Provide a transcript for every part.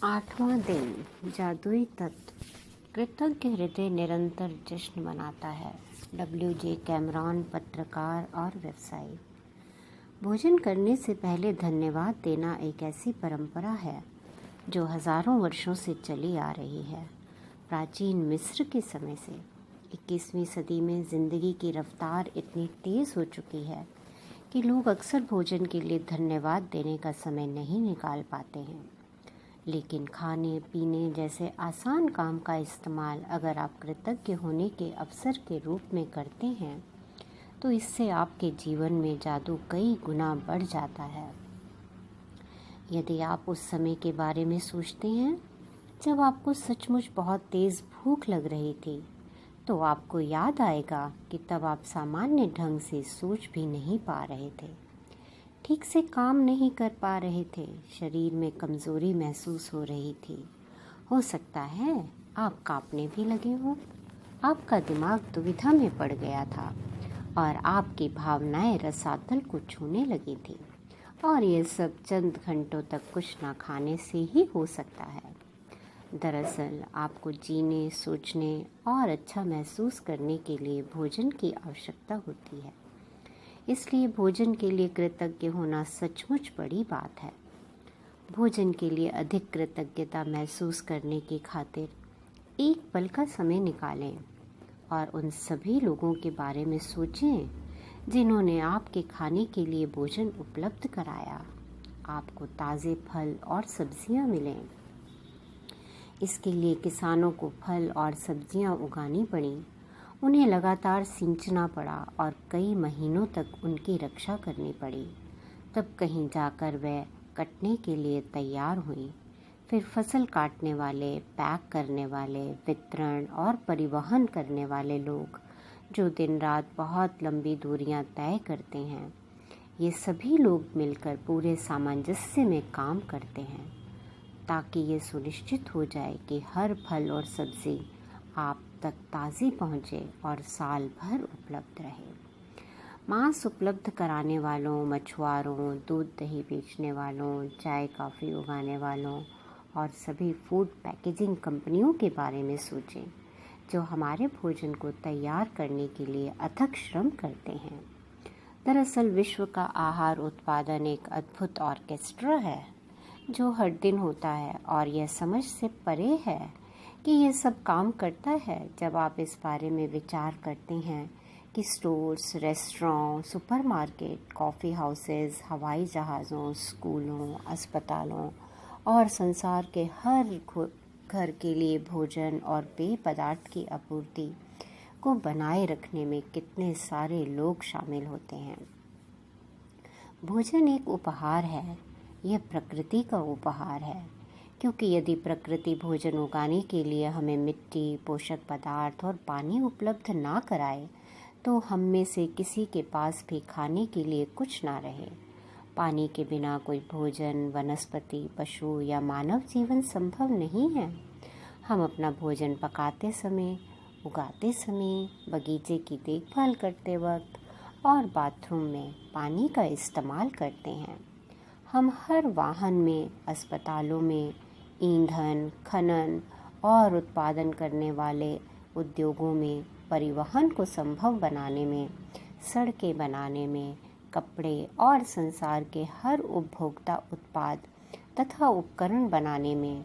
आठवां दिन जादुई तत्व। कृतज्ञ हृदय निरंतर जश्न मनाता है। W.J. कैमरॉन, पत्रकार और व्यवसायी। भोजन करने से पहले धन्यवाद देना एक ऐसी परंपरा है जो हजारों वर्षों से चली आ रही है। प्राचीन मिस्र के समय से 21वीं सदी में जिंदगी की रफ्तार इतनी तेज हो चुकी है कि लोग अक्सर भोजन के लिए धन्यवाद देने का समय नहीं निकाल पाते हैं। लेकिन खाने पीने जैसे आसान काम का इस्तेमाल अगर आप कृतज्ञ होने के अवसर के रूप में करते हैं तो इससे आपके जीवन में जादू कई गुना बढ़ जाता है। यदि आप उस समय के बारे में सोचते हैं जब आपको सचमुच बहुत तेज भूख लग रही थी, तो आपको याद आएगा कि तब आप सामान्य ढंग से सोच भी नहीं पा रहे थे, ठीक से काम नहीं कर पा रहे थे, शरीर में कमज़ोरी महसूस हो रही थी। हो सकता है आप कांपने भी लगे हों। आपका दिमाग दुविधा में पड़ गया था और आपकी भावनाएं रसातल को छूने लगी थी। और ये सब चंद घंटों तक कुछ ना खाने से ही हो सकता है। दरअसल आपको जीने, सोचने और अच्छा महसूस करने के लिए भोजन की आवश्यकता होती है। इसलिए भोजन के लिए कृतज्ञ होना सचमुच बड़ी बात है। भोजन के लिए अधिक कृतज्ञता महसूस करने की खातिर एक पल का समय निकालें और उन सभी लोगों के बारे में सोचें जिन्होंने आपके खाने के लिए भोजन उपलब्ध कराया। आपको ताज़े फल और सब्जियां मिलें। इसके लिए किसानों को फल और सब्जियां उगानी पड़ी, उन्हें लगातार सींचना पड़ा और कई महीनों तक उनकी रक्षा करनी पड़ी। तब कहीं जाकर वह कटने के लिए तैयार हुई। फिर फसल काटने वाले, पैक करने वाले, वितरण और परिवहन करने वाले लोग जो दिन रात बहुत लंबी दूरियां तय करते हैं, ये सभी लोग मिलकर पूरे सामंजस्य में काम करते हैं ताकि ये सुनिश्चित हो जाए कि हर फल और सब्जी आप तक ताज़ी पहुँचे और साल भर उपलब्ध रहे। मांस उपलब्ध कराने वालों, मछुआरों, दूध दही बेचने वालों, चाय कॉफ़ी उगाने वालों और सभी फूड पैकेजिंग कंपनियों के बारे में सोचें जो हमारे भोजन को तैयार करने के लिए अथक श्रम करते हैं। दरअसल विश्व का आहार उत्पादन एक अद्भुत ऑर्केस्ट्रा है जो हर दिन होता है और यह समझ से परे है कि यह सब काम करता है जब आप इस बारे में विचार करते हैं कि stores, restaurant, supermarket, coffee houses, हवाई जहाज़ों, स्कूलों, अस्पतालों और संसार के हर घर के लिए भोजन और पेय पदार्थ की आपूर्ति को बनाए रखने में कितने सारे लोग शामिल होते हैं। भोजन एक उपहार है। यह प्रकृति का उपहार है, क्योंकि यदि प्रकृति भोजन उगाने के लिए हमें मिट्टी, पोषक पदार्थ और पानी उपलब्ध ना कराए तो हम में से किसी के पास भी खाने के लिए कुछ ना रहे। पानी के बिना कोई भोजन, वनस्पति, पशु या मानव जीवन संभव नहीं है। हम अपना भोजन पकाते समय, उगाते समय, बगीचे की देखभाल करते वक्त और बाथरूम में पानी का इस्तेमाल करते हैं। हम हर वाहन में, अस्पतालों में, ईंधन, खनन और उत्पादन करने वाले उद्योगों में, परिवहन को संभव बनाने में, सड़कें बनाने में, कपड़े और संसार के हर उपभोक्ता उत्पाद तथा उपकरण बनाने में,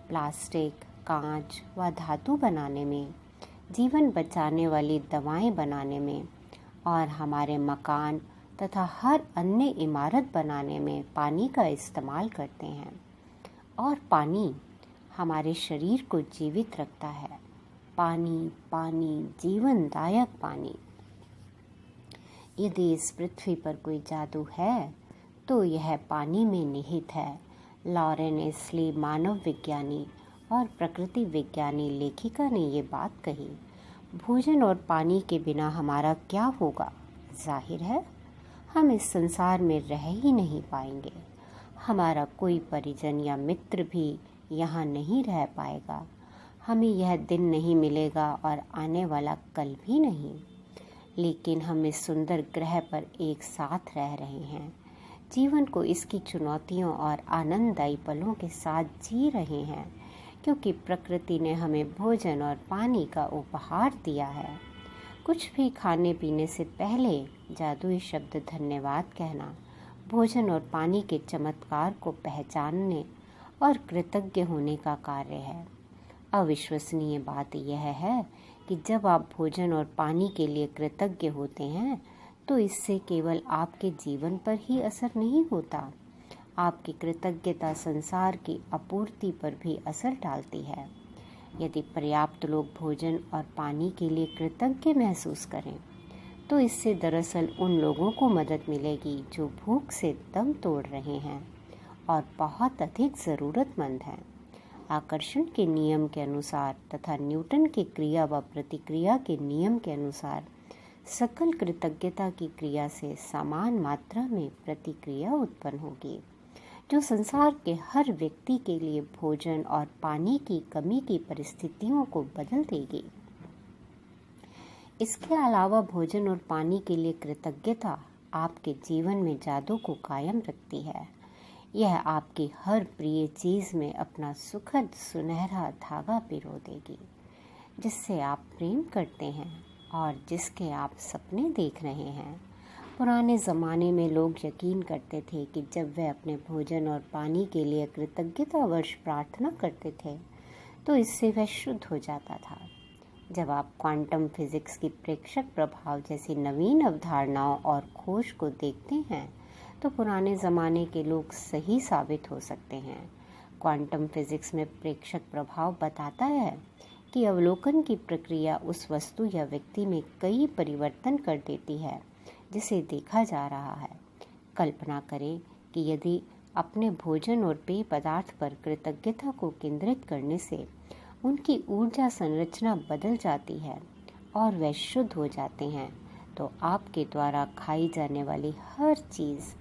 प्लास्टिक, कांच व धातु बनाने में, जीवन बचाने वाली दवाएं बनाने में और हमारे मकान तथा हर अन्य इमारत बनाने में पानी का इस्तेमाल करते हैं। और पानी हमारे शरीर को जीवित रखता है। पानी, पानी, जीवनदायक पानी। यदि इस पृथ्वी पर कोई जादू है तो यह पानी में निहित है। लॉरेन एस्ली, मानव विज्ञानी और प्रकृति विज्ञानी लेखिका ने ये बात कही। भोजन और पानी के बिना हमारा क्या होगा? जाहिर है हम इस संसार में रह ही नहीं पाएंगे। हमारा कोई परिजन या मित्र भी यहाँ नहीं रह पाएगा। हमें यह दिन नहीं मिलेगा और आने वाला कल भी नहीं। लेकिन हम इस सुंदर ग्रह पर एक साथ रह रहे हैं, जीवन को इसकी चुनौतियों और आनंददायी पलों के साथ जी रहे हैं, क्योंकि प्रकृति ने हमें भोजन और पानी का उपहार दिया है। कुछ भी खाने पीने से पहले जादुई शब्द धन्यवाद कहना भोजन और पानी के चमत्कार को पहचानने और कृतज्ञ होने का कार्य है। अविश्वसनीय बात यह है कि जब आप भोजन और पानी के लिए कृतज्ञ होते हैं तो इससे केवल आपके जीवन पर ही असर नहीं होता, आपकी कृतज्ञता संसार की आपूर्ति पर भी असर डालती है। यदि पर्याप्त लोग भोजन और पानी के लिए कृतज्ञ महसूस करें तो इससे दरअसल उन लोगों को मदद मिलेगी जो भूख से दम तोड़ रहे हैं और बहुत अधिक ज़रूरतमंद हैं। आकर्षण के नियम के अनुसार तथा न्यूटन के क्रिया व प्रतिक्रिया के नियम के अनुसार सकल कृतज्ञता की क्रिया से समान मात्रा में प्रतिक्रिया उत्पन्न होगी, जो संसार के हर व्यक्ति के लिए भोजन और पानी की कमी की परिस्थितियों को बदल देगी। इसके अलावा भोजन और पानी के लिए कृतज्ञता आपके जीवन में जादू को कायम रखती है। यह आपकी हर प्रिय चीज़ में अपना सुखद सुनहरा धागा पिरो देगी, जिससे आप प्रेम करते हैं और जिसके आप सपने देख रहे हैं। पुराने ज़माने में लोग यकीन करते थे कि जब वे अपने भोजन और पानी के लिए कृतज्ञतावश प्रार्थना करते थे तो इससे वह शुद्ध हो जाता था। जब आप क्वांटम फिजिक्स की प्रेक्षक प्रभाव जैसी नवीन अवधारणाओं और खोज को देखते हैं तो पुराने ज़माने के लोग सही साबित हो सकते हैं। क्वांटम फिजिक्स में प्रेक्षक प्रभाव बताता है कि अवलोकन की प्रक्रिया उस वस्तु या व्यक्ति में कई परिवर्तन कर देती है जिसे देखा जा रहा है। कल्पना करें कि यदि अपने भोजन और पेय पदार्थ पर कृतज्ञता को केंद्रित करने से उनकी ऊर्जा संरचना बदल जाती है और वे शुद्ध हो जाते हैं, तो आपके द्वारा खाई जाने वाली हर चीज़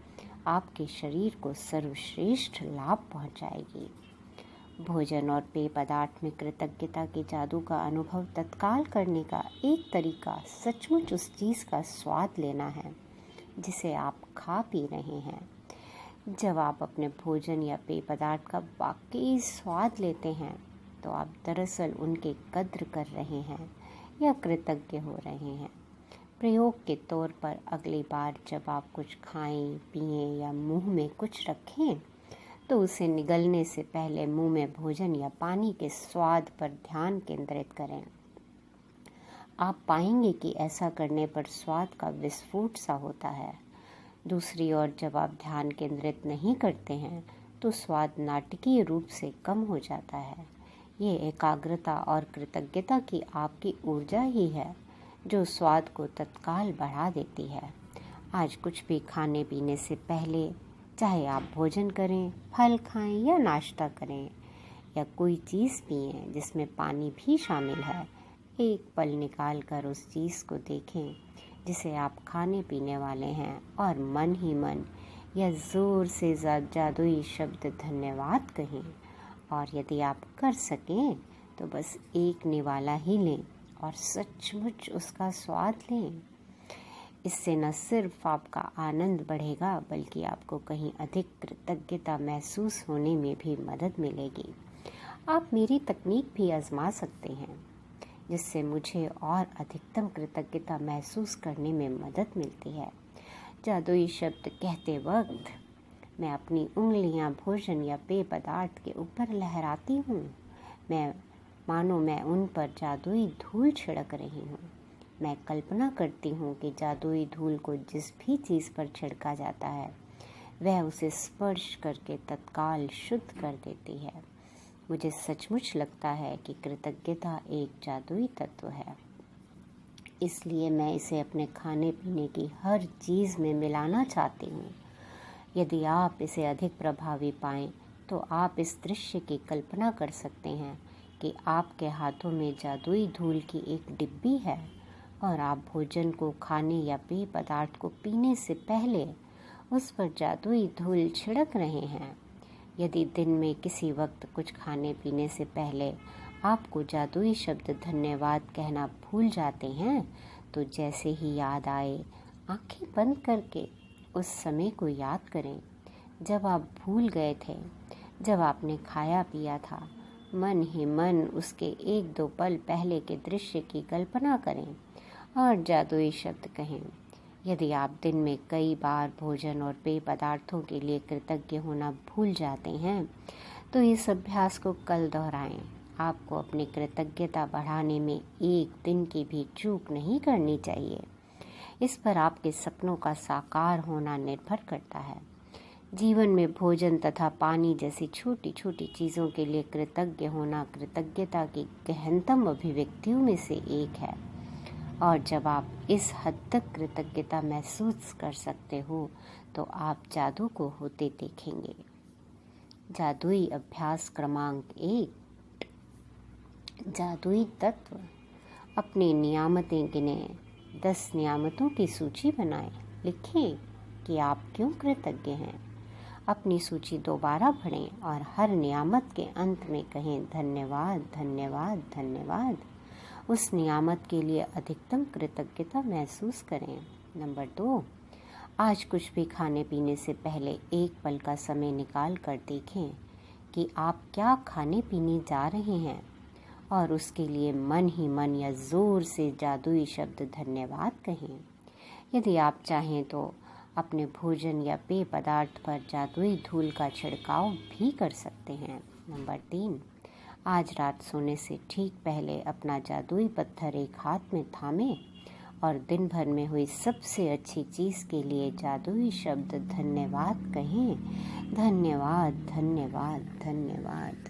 आपके शरीर को सर्वश्रेष्ठ लाभ पहुंचाएगी। भोजन और पेय पदार्थ में कृतज्ञता के जादू का अनुभव तत्काल करने का एक तरीका सचमुच उस चीज़ का स्वाद लेना है जिसे आप खा पी रहे हैं। जब आप अपने भोजन या पेय पदार्थ का वाकई स्वाद लेते हैं तो आप दरअसल उनके कद्र कर रहे हैं या कृतज्ञ हो रहे हैं। प्रयोग के तौर पर अगली बार जब आप कुछ खाएं, पिएं या मुंह में कुछ रखें तो उसे निगलने से पहले मुंह में भोजन या पानी के स्वाद पर ध्यान केंद्रित करें। आप पाएंगे कि ऐसा करने पर स्वाद का विस्फोट सा होता है। दूसरी ओर जब आप ध्यान केंद्रित नहीं करते हैं तो स्वाद नाटकीय रूप से कम हो जाता है। ये एकाग्रता और कृतज्ञता की आपकी ऊर्जा ही है जो स्वाद को तत्काल बढ़ा देती है। आज कुछ भी खाने पीने से पहले, चाहे आप भोजन करें, फल खाएं या नाश्ता करें या कोई चीज़ पिएं जिसमें पानी भी शामिल है, एक पल निकाल कर उस चीज़ को देखें जिसे आप खाने पीने वाले हैं और मन ही मन या ज़ोर से जादुई शब्द धन्यवाद कहें। और यदि आप कर सकें तो बस एक निवाला ही लें और सचमुच उसका स्वाद लें। इससे न सिर्फ आपका आनंद बढ़ेगा बल्कि आपको कहीं अधिक कृतज्ञता महसूस होने में भी मदद मिलेगी। आप मेरी तकनीक भी आजमा सकते हैं जिससे मुझे और अधिकतम कृतज्ञता महसूस करने में मदद मिलती है। जादुई शब्द कहते वक्त मैं अपनी उंगलियां भोजन या पेय पदार्थ के ऊपर लहराती हूँ। मानो मैं उन पर जादुई धूल छिड़क रही हूँ। मैं कल्पना करती हूँ कि जादुई धूल को जिस भी चीज़ पर छिड़का जाता है वह उसे स्पर्श करके तत्काल शुद्ध कर देती है। मुझे सचमुच लगता है कि कृतज्ञता एक जादुई तत्व है, इसलिए मैं इसे अपने खाने पीने की हर चीज़ में मिलाना चाहती हूँ। यदि आप इसे अधिक प्रभावी पाएं तो आप इस दृश्य की कल्पना कर सकते हैं कि आपके हाथों में जादुई धूल की एक डिब्बी है और आप भोजन को खाने या पेय पदार्थ को पीने से पहले उस पर जादुई धूल छिड़क रहे हैं। यदि दिन में किसी वक्त कुछ खाने पीने से पहले आपको जादुई शब्द धन्यवाद कहना भूल जाते हैं तो जैसे ही याद आए आंखें बंद करके उस समय को याद करें जब आप भूल गए थे, जब आपने खाया पिया था। मन ही मन उसके 1-2 पल पहले के दृश्य की कल्पना करें और जादुई शब्द कहें। यदि आप दिन में कई बार भोजन और पेय पदार्थों के लिए कृतज्ञ होना भूल जाते हैं, तो इस अभ्यास को कल दोहराएं। आपको अपनी कृतज्ञता बढ़ाने में एक दिन की भी चूक नहीं करनी चाहिए। इस पर आपके सपनों का साकार होना निर्भर करता है। जीवन में भोजन तथा पानी जैसी छोटी छोटी चीज़ों के लिए कृतज्ञ होना कृतज्ञता की गहनतम अभिव्यक्तियों में से एक है। और जब आप इस हद तक कृतज्ञता महसूस कर सकते हो, तो आप जादू को होते देखेंगे। जादुई अभ्यास क्रमांक 1, जादुई तत्व। अपनी नियामतें गिनें। 10 नियामतों की सूची बनाएं। लिखें कि आप क्यों कृतज्ञ हैं। अपनी सूची दोबारा पढ़ें और हर नियामत के अंत में कहें धन्यवाद, धन्यवाद, धन्यवाद। उस नियामत के लिए अधिकतम कृतज्ञता महसूस करें। नंबर 2, आज कुछ भी खाने पीने से पहले एक पल का समय निकाल कर देखें कि आप क्या खाने पीने जा रहे हैं, और उसके लिए मन ही मन या जोर से जादुई शब्द धन्यवाद कहें। यदि आप चाहें तो अपने भोजन या पेय पदार्थ पर जादुई धूल का छिड़काव भी कर सकते हैं। नंबर 3, आज रात सोने से ठीक पहले अपना जादुई पत्थर एक हाथ में थामें और दिन भर में हुई सबसे अच्छी चीज़ के लिए जादुई शब्द धन्यवाद कहें। धन्यवाद, धन्यवाद, धन्यवाद।